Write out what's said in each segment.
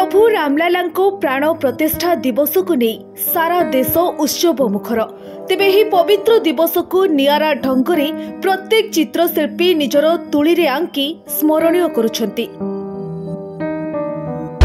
प्रभु रामलालांको प्राण प्रतिष्ठा दिवस को नहीं सारा देश उत्सव मुखर। तेबे ही पवित्र दिवस को नियारा ढंगरे प्रत्येक चित्रशिल्पी निजर तुली आंकी स्मरणीय करुछंती।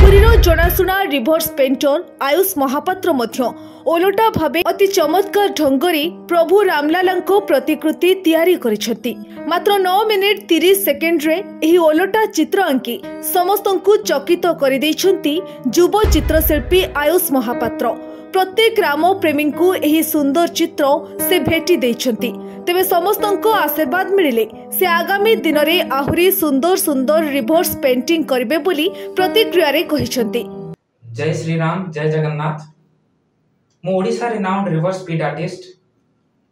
पुरीर जनाशुना रिभर्स पेंटर आयुष महापात्र मध्य ओलटा भावे अति चमत्कार ढंगरे प्रभु रामलालांको प्रतिकृति तैयारी करिसेंती। मात्र 9 मिनिट 30 सेकेंड रे एही ओलटा चित्र आंकी समस्तंकु चकित करि दैछंती युव चित्रशिल्पी आयुष महापात्र। प्रत्येक राम प्रेमी को एही सुंदर चित्र से भेटी दैछंती। तेबे समस्तंको आशीर्वाद मिलिले से आगामी दिन में आहुरी सुंदर सुंदर रिभर्स पेंटिंग करिवे बोली प्रतिक्रिया रे कहिसंती। जय श्री राम, जय जगन्नाथ। मो Odisha renowned reverse speed artist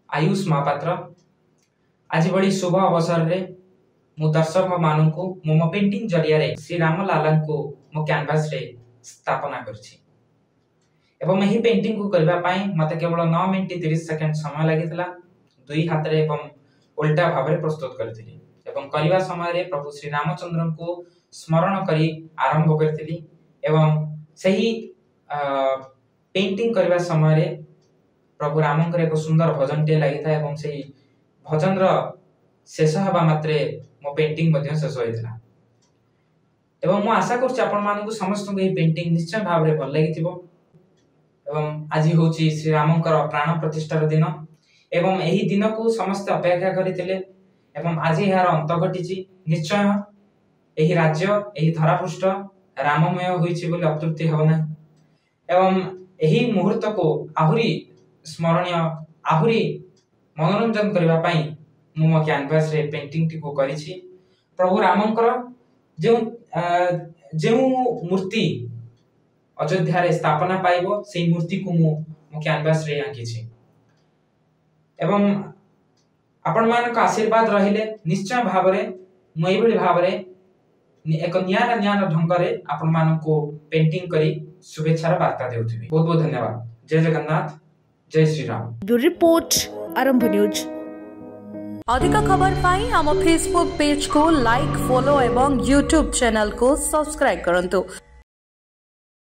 Ayush Mahapatra आज बड़ी शुभ अवसर रे मो दर्शक मानू को मो पेंटिंग जरिया रे श्री राम लाला को मो कैनवास रे स्थापना करछि। एवं एही पेंटिंग को करबा पई मते केवल 9 मिनिट 30 सेकंड समय लागितला। दुई हाथ रे एवं उल्टा भाव रे प्रस्तुत करथिली एवं करबा समय रे प्रभु श्री रामचंद्र को स्मरण करी आरंभ करथिली एवं सही पेंटिंग करबा समय रे प्रभु रामंकर एक सुंदर भजन टे लागि था एवं सही भजन रो शेष हबा मात्रे मो पेंटिंग मध्ये शेष होइतला। एवं मो आशा करछि आपण मानकु समस्त को ए पेंटिंग निश्चय भाव रे भल लागिथिबो। एवं आज होछि श्री रामंकर प्राण प्रतिष्ठार दिन एवं एही दिन को समस्त अपेक्षा करितिले एवं आज यार अंत घटिछि। निश्चय एही राज्य एही धरापृष्ठ राममय होइछि बोली अतृप्ति हो ना। एवं एही मुहूर्त को आहुरी स्मरणीय आहुरी मनोरंजन करबा पई मो कैनवास रे पेंटिंग टी को करिछि। प्रभु रामंकर जो मूर्ति अयोध्या रे स्थापना पाइबो सेही मूर्ति को मो कैनवास रे आंकिछि एवं आपण मान का आशीर्वाद रहिले निश्चय भाव रे मो एबडी भाव रे एक न्यारा ढंग रे आपण मान को पेंटिंग करी शुभेच्छार वार्ता देउथिबी। बहुत बहुत धन्यवाद। जय जगन्नाथ, जय श्री राम। ब्यूरो रिपोर्ट आरंभ न्यूज। अधिक खबर पाई हम फेसबुक पेज को लाइक, फॉलो एवं यूट्यूब चैनल को सब्सक्राइब करंतु।